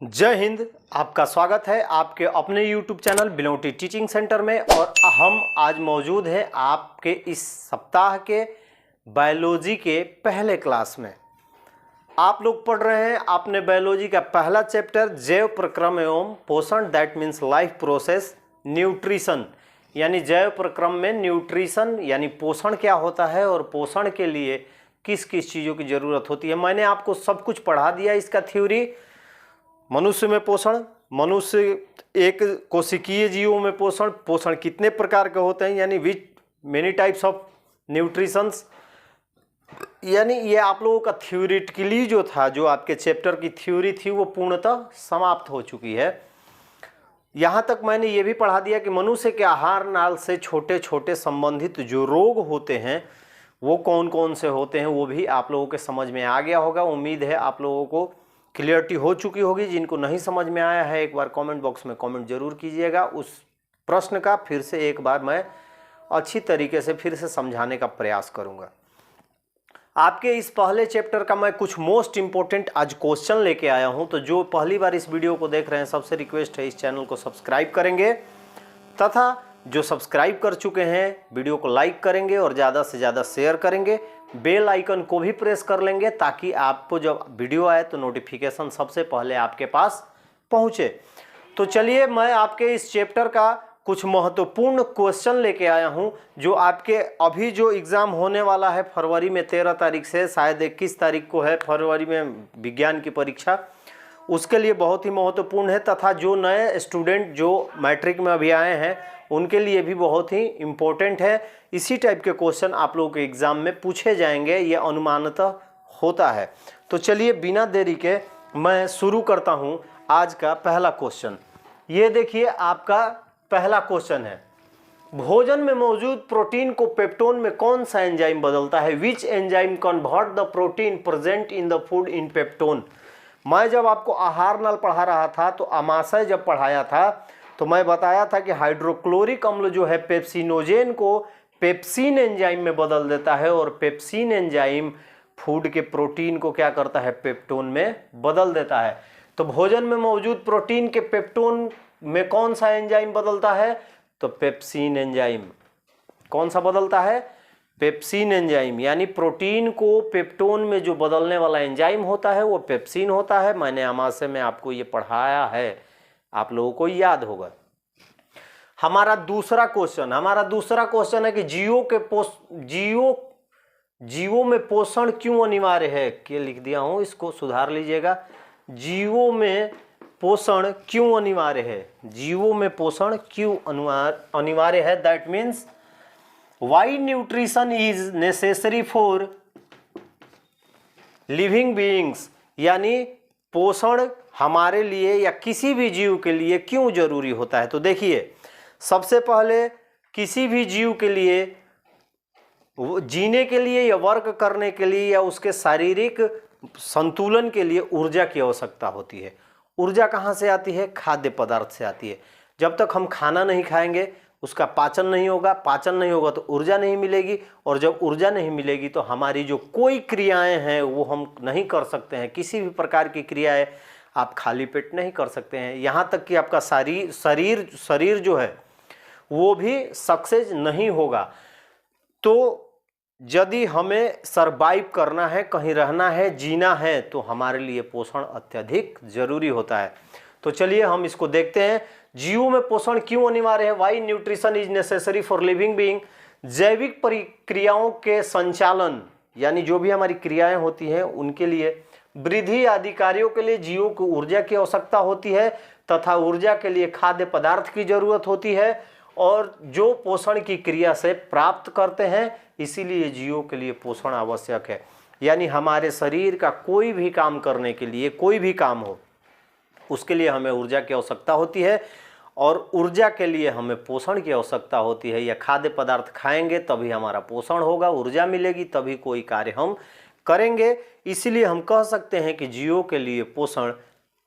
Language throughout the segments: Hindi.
जय हिंद। आपका स्वागत है आपके अपने YouTube चैनल बिलोटी टीचिंग सेंटर में। और हम आज मौजूद हैं आपके इस सप्ताह के बायोलॉजी के पहले क्लास में। आप लोग पढ़ रहे हैं आपने बायोलॉजी का पहला चैप्टर जैव प्रक्रम एवं पोषण, that means life process nutrition, यानी जैव प्रक्रम में न्यूट्रिशन यानी पोषण क्या होता है और पोषण के लिए किस किस चीज़ों की ज़रूरत होती है। मैंने आपको सब कुछ पढ़ा दिया इसका थ्योरी। मनुष्य में पोषण, मनुष्य एक कोशिकीय जीवों में पोषण, पोषण कितने प्रकार के होते हैं यानी विच मेनी टाइप्स ऑफ न्यूट्रिशंस, यानी ये आप लोगों का थ्योरेटिकली जो था, जो आपके चैप्टर की थ्योरी थी वो पूर्णतः समाप्त हो चुकी है। यहाँ तक मैंने ये भी पढ़ा दिया कि मनुष्य के आहार नाल से छोटे छोटे संबंधित जो रोग होते हैं वो कौन कौन से होते हैं वो भी आप लोगों के समझ में आ गया होगा। उम्मीद है आप लोगों को क्लियरिटी हो चुकी होगी। जिनको नहीं समझ में आया है एक बार कमेंट बॉक्स में कमेंट जरूर कीजिएगा। उस प्रश्न का फिर से एक बार मैं अच्छी तरीके से फिर से समझाने का प्रयास करूंगा। आपके इस पहले चैप्टर का मैं कुछ मोस्ट इंपॉर्टेंट आज क्वेश्चन लेके आया हूं। तो जो पहली बार इस वीडियो को देख रहे हैं सबसे रिक्वेस्ट है इस चैनल को सब्सक्राइब करेंगे, तथा जो सब्सक्राइब कर चुके हैं वीडियो को लाइक करेंगे और ज़्यादा से ज़्यादा शेयर करेंगे। बेल आइकन को भी प्रेस कर लेंगे ताकि आपको जब वीडियो आए तो नोटिफिकेशन सबसे पहले आपके पास पहुंचे। तो चलिए मैं आपके इस चैप्टर का कुछ महत्वपूर्ण क्वेश्चन लेके आया हूं जो आपके अभी जो एग्ज़ाम होने वाला है फरवरी में 13 तारीख से, शायद 21 तारीख को है फरवरी में विज्ञान की परीक्षा, उसके लिए बहुत ही महत्वपूर्ण है। तथा जो नए स्टूडेंट जो मैट्रिक में अभी आए हैं उनके लिए भी बहुत ही इम्पोर्टेंट है। इसी टाइप के क्वेश्चन आप लोगों के एग्ज़ाम में पूछे जाएंगे, ये अनुमानतः होता है। तो चलिए बिना देरी के मैं शुरू करता हूँ आज का पहला क्वेश्चन। ये देखिए आपका पहला क्वेश्चन है, भोजन में मौजूद प्रोटीन को पेप्टोन में कौन सा एंजाइम बदलता है? Which enzyme convert the protein present in the food in peptone. मैं जब आपको आहार नल पढ़ा रहा था तो आमाशय जब पढ़ाया था तो मैं बताया था कि हाइड्रोक्लोरिक अम्ल जो है पेप्सिनोजेन को पेप्सिन एंजाइम में बदल देता है और पेप्सिन एंजाइम फूड के प्रोटीन को क्या करता है? पेप्टोन में बदल देता है। तो भोजन में मौजूद प्रोटीन के पेप्टोन में कौन सा एंजाइम बदलता है? तो पेप्सिन एंजाइम। कौन सा बदलता है? Pepsin enzyme. यानी प्रोटीन को पेप्टोन में जो बदलने वाला एंजाइम होता है वो पेप्सिन होता है। मैंने आमाशय में आपको ये पढ़ाया है, आप लोगों को याद होगा। हमारा दूसरा क्वेश्चन है कि जीवों में पोषण क्यों अनिवार्य है? क्या लिख दिया हूं, इसको सुधार लीजिएगा। जीवों में पोषण क्यों अनिवार्य है? जीवों में पोषण क्यों अनिवार्य है? That means why nutrition is necessary for living beings, यानी पोषण हमारे लिए या किसी भी जीव के लिए क्यों जरूरी होता है। तो देखिए सबसे पहले किसी भी जीव के लिए जीने के लिए या वर्क करने के लिए या उसके शारीरिक संतुलन के लिए ऊर्जा की आवश्यकता होती है। ऊर्जा कहाँ से आती है? खाद्य पदार्थ से आती है। जब तक हम खाना नहीं खाएंगे उसका पाचन नहीं होगा, पाचन नहीं होगा तो ऊर्जा नहीं मिलेगी, और जब ऊर्जा नहीं मिलेगी तो हमारी जो कोई क्रियाएं हैं वो हम नहीं कर सकते हैं। किसी भी प्रकार की क्रियाएं आप खाली पेट नहीं कर सकते हैं। यहाँ तक कि आपका शरीर जो है वो भी सक्सेस नहीं होगा। तो यदि हमें सरवाइव करना है, कहीं रहना है, जीना है, तो हमारे लिए पोषण अत्यधिक जरूरी होता है। तो चलिए हम इसको देखते हैं। जीवों में पोषण क्यों अनिवार्य है? Why nutrition is necessary for living being. जैविक प्रक्रियाओं के संचालन यानी जो भी हमारी क्रियाएं होती हैं उनके लिए, वृद्धि आदि कार्यों के लिए जीवों को ऊर्जा की आवश्यकता होती है, तथा ऊर्जा के लिए खाद्य पदार्थ की जरूरत होती है, और जो पोषण की क्रिया से प्राप्त करते हैं, इसीलिए जीवों के लिए पोषण आवश्यक है। यानी हमारे शरीर का कोई भी काम करने के लिए, कोई भी काम हो उसके लिए हमें ऊर्जा की आवश्यकता होती है, और ऊर्जा के लिए हमें पोषण की आवश्यकता होती है। या खाद्य पदार्थ खाएंगे तभी हमारा पोषण होगा, ऊर्जा मिलेगी तभी कोई कार्य हम करेंगे। इसीलिए हम कह सकते हैं कि जीवों के लिए पोषण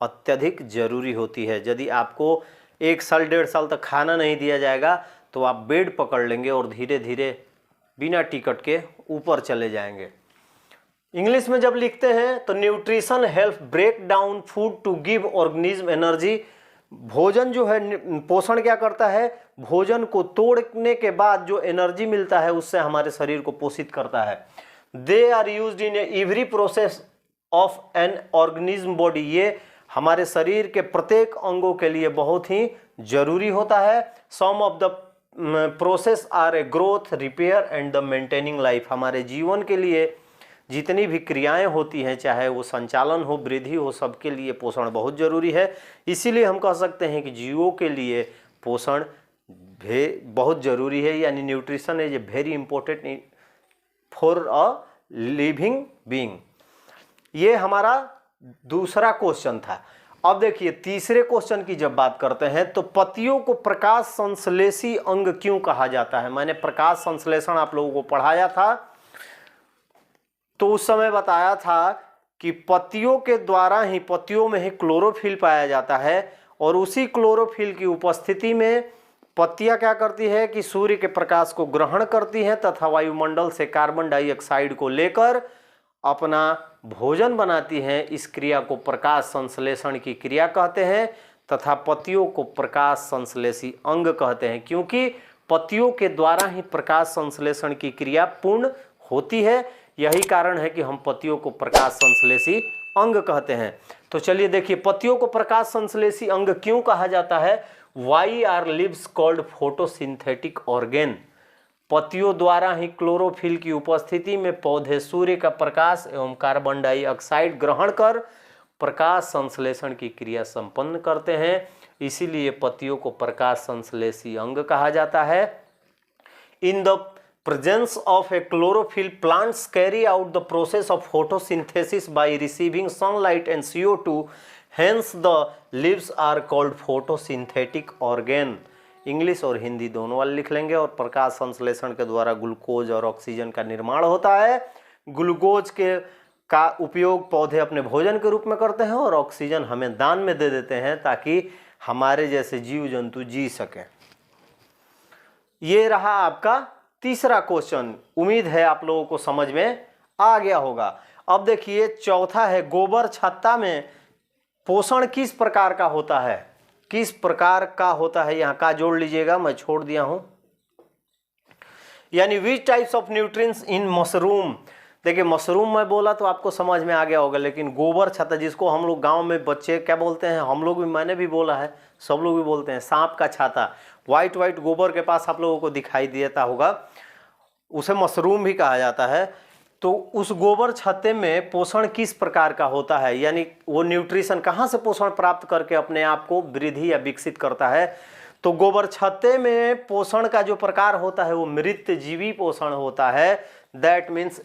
अत्यधिक जरूरी होती है। यदि आपको 1 साल 1.5 साल तक खाना नहीं दिया जाएगा तो आप बेड पकड़ लेंगे और धीरे धीरे बिना टिकट के ऊपर चले जाएंगे। इंग्लिश में जब लिखते हैं तो nutrition help break down food to give organism energy. भोजन जो है, पोषण क्या करता है, भोजन को तोड़ने के बाद जो एनर्जी मिलता है उससे हमारे शरीर को पोषित करता है। They are used in every process of an organism body. ये हमारे शरीर के प्रत्येक अंगों के लिए बहुत ही जरूरी होता है। Some of the process are a growth, repair and the maintaining life. हमारे जीवन के लिए जितनी भी क्रियाएं होती हैं, चाहे वो संचालन हो, वृद्धि हो, सबके लिए पोषण बहुत जरूरी है। इसीलिए हम कह सकते हैं कि जीवों के लिए पोषण बहुत जरूरी है, यानी nutrition is a very important for a living being. ये हमारा दूसरा क्वेश्चन था। अब देखिए तीसरे क्वेश्चन की जब बात करते हैं तो पत्तियों को प्रकाश संश्लेषी अंग क्यों कहा जाता है। मैंने प्रकाश संश्लेषण आप लोगों को पढ़ाया था, तो उस समय बताया था कि पत्तियों के द्वारा ही, पत्तियों में ही क्लोरोफिल पाया जाता है और उसी क्लोरोफिल की उपस्थिति में पत्तियां क्या करती है कि सूर्य के प्रकाश को ग्रहण करती हैं तथा वायुमंडल से कार्बन डाइऑक्साइड को लेकर अपना भोजन बनाती हैं। इस क्रिया को प्रकाश संश्लेषण की क्रिया कहते हैं तथा पत्तियों को प्रकाश संश्लेषी अंग कहते हैं, क्योंकि पत्तियों के द्वारा ही प्रकाश संश्लेषण की क्रिया पूर्ण होती है। यही कारण है कि हम पत्तियों को प्रकाश संश्लेषी अंग कहते हैं। तो चलिए देखिए, पत्तियों को प्रकाश संश्लेषी अंग क्यों कहा जाता है। Why are leaves called photosynthetic organ. पत्तियों द्वारा ही क्लोरोफिल की उपस्थिति में पौधे सूर्य का प्रकाश एवं कार्बन डाइऑक्साइड ग्रहण कर प्रकाश संश्लेषण की क्रिया संपन्न करते हैं, इसीलिए पत्तियों को प्रकाश संश्लेषी अंग कहा जाता है। In the presence of a chlorophyll, plants carry out the process of photosynthesis by receiving sunlight and CO2. Hence the leaves are called photosynthetic organ. English और हिंदी दोनों वाले लिख लेंगे। और प्रकाश संश्लेषण के द्वारा ग्लूकोज और ऑक्सीजन का निर्माण होता है। ग्लूकोज का उपयोग पौधे अपने भोजन के रूप में करते हैं और ऑक्सीजन हमें दान में दे देते हैं ताकि हमारे जैसे जीव जंतु जी सकें। ये रहा आपका तीसरा क्वेश्चन। उम्मीद है आप लोगों को समझ में आ गया होगा। अब देखिए चौथा है, गोबर छत्ता में पोषण किस प्रकार का होता है। किस प्रकार का होता है, यहाँ का जोड़ लीजिएगा, मैं छोड़ दिया हूं। यानी which types of nutrients in mushroom. देखिए मशरूम मैं बोला तो आपको समझ में आ गया होगा, लेकिन गोबर छत्ता जिसको हम लोग गांव में बच्चे क्या बोलते हैं, हम लोग भी, मैंने भी बोला है, सब लोग भी बोलते हैं सांप का छाता। वाइट वाइट गोबर के पास आप लोगों को दिखाई देता होगा, उसे मशरूम भी कहा जाता है। तो उस गोबर छत्ते में पोषण किस प्रकार का होता है, यानी वो न्यूट्रिशन कहाँ से पोषण प्राप्त करके अपने आप को वृद्धि या विकसित करता है। तो गोबर छत्ते में पोषण का जो प्रकार होता है वो मृत जीवी पोषण होता है। दैट मीन्स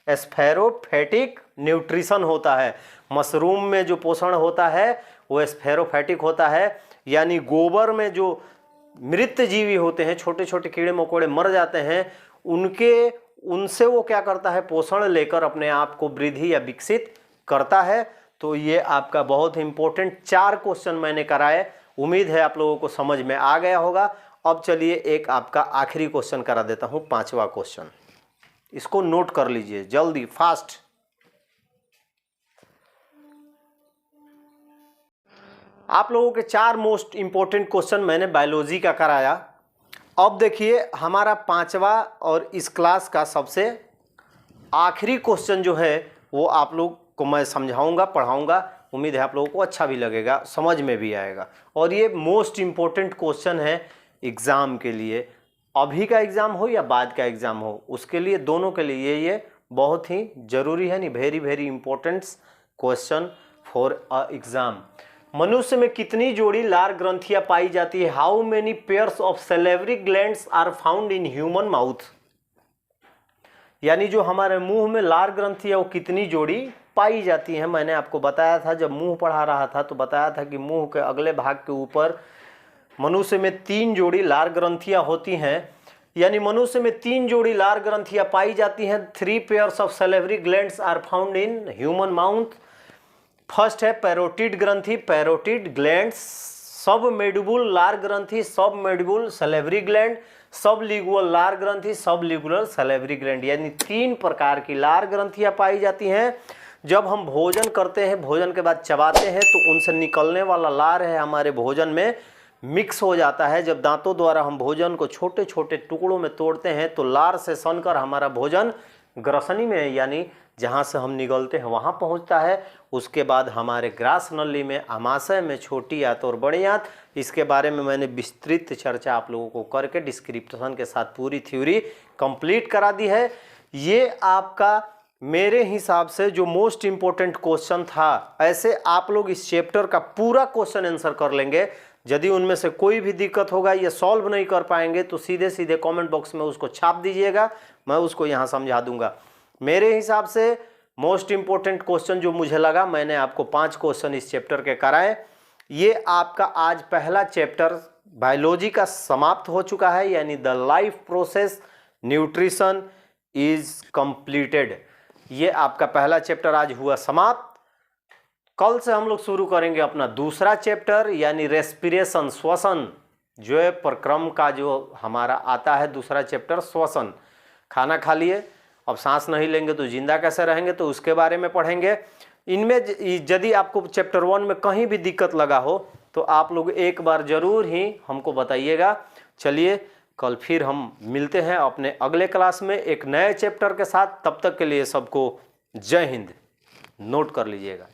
स्फेरोफैटिक न्यूट्रिशन होता है। मशरूम में जो पोषण होता है वो स्फेरोफैटिक होता है, यानी गोबर में जो मृत जीवी होते हैं, छोटे छोटे कीड़े मकोड़े मर जाते हैं, उनसे वो क्या करता है, पोषण लेकर अपने आप को वृद्धि या विकसित करता है। तो ये आपका बहुत इंपॉर्टेंट 4 क्वेश्चन मैंने कराए। उम्मीद है आप लोगों को समझ में आ गया होगा। अब चलिए एक आपका आखिरी क्वेश्चन करा देता हूं, 5वां क्वेश्चन। इसको नोट कर लीजिए जल्दी, फास्ट। आप लोगों के 4 मोस्ट इंपॉर्टेंट क्वेश्चन मैंने बायोलॉजी का कराया। अब देखिए हमारा 5वां और इस क्लास का सबसे आखिरी क्वेश्चन जो है वो आप लोग को मैं समझाऊंगा, पढ़ाऊंगा। उम्मीद है आप लोगों को अच्छा भी लगेगा, समझ में भी आएगा। और ये मोस्ट इंपॉर्टेंट क्वेश्चन है एग्ज़ाम के लिए, अभी का एग्ज़ाम हो या बाद का एग्ज़ाम हो, उसके लिए, दोनों के लिए ये बहुत ही ज़रूरी है, नहीं, very very important question for a exam. मनुष्य में कितनी जोड़ी लार ग्रंथियां पाई जाती है। How many pairs of salivary glands are found in human mouth. यानी जो हमारे मुंह में लार ग्रंथि है वो कितनी जोड़ी पाई जाती है। मैंने आपको बताया था जब मुंह पढ़ा रहा था तो बताया था कि मुंह के अगले भाग के ऊपर मनुष्य में 3 जोड़ी लार ग्रंथियां होती हैं। यानी मनुष्य में 3 जोड़ी लार ग्रंथियां पाई जाती हैं। 3 pairs of salivary glands are found in human mouth. First है पैरोटिड ग्रंथि, पैरोटिड ग्लैंड्स सब मेडुबुल लार ग्रंथि, सब मेडुबुल सलेवरी ग्लैंड, सब लिगुअल लार ग्रंथि, सब लिगुअल सलेवरी ग्लैंड, यानी 3 प्रकार की लार ग्रंथियां पाई जाती हैं। जब हम भोजन करते हैं, भोजन के बाद चबाते हैं, तो उनसे निकलने वाला लार है हमारे भोजन में मिक्स हो जाता है। जब दांतों द्वारा हम भोजन को छोटे छोटे टुकड़ों में तोड़ते हैं तो लार से सनकर हमारा भोजन ग्रसनी में, यानी जहाँ से हम निगलते हैं वहाँ पहुँचता है। उसके बाद हमारे ग्रास नली में, आमाशय में, छोटी आंत और बड़ी आंत। इसके बारे में मैंने विस्तृत चर्चा आप लोगों को करके डिस्क्रिप्शन के साथ पूरी थ्योरी कंप्लीट करा दी है। ये आपका मेरे हिसाब से जो मोस्ट इम्पोर्टेंट क्वेश्चन था। ऐसे आप लोग इस चैप्टर का पूरा क्वेश्चन आंसर कर लेंगे। यदि उनमें से कोई भी दिक्कत होगा या सॉल्व नहीं कर पाएंगे तो सीधे सीधे कमेंट बॉक्स में उसको छाप दीजिएगा, मैं उसको यहाँ समझा दूंगा। मेरे हिसाब से मोस्ट इम्पोर्टेंट क्वेश्चन जो मुझे लगा, मैंने आपको 5 क्वेश्चन इस चैप्टर के कराए। ये आपका आज पहला चैप्टर बायोलॉजी का समाप्त हो चुका है, यानी the life process nutrition is completed. ये आपका पहला चैप्टर आज हुआ समाप्त। कल से हम लोग शुरू करेंगे अपना दूसरा चैप्टर, यानी रेस्पिरेशन, श्वसन, जो है प्रक्रम का जो हमारा आता है दूसरा चैप्टर, श्वसन। खाना खा लिए, अब सांस नहीं लेंगे तो जिंदा कैसे रहेंगे, तो उसके बारे में पढ़ेंगे। इनमें यदि आपको चैप्टर 1 में कहीं भी दिक्कत लगा हो तो आप लोग एक बार जरूर ही हमको बताइएगा। चलिए कल फिर हम मिलते हैं अपने अगले क्लास में एक नए चैप्टर के साथ। तब तक के लिए सबको जय हिंद। नोट कर लीजिएगा।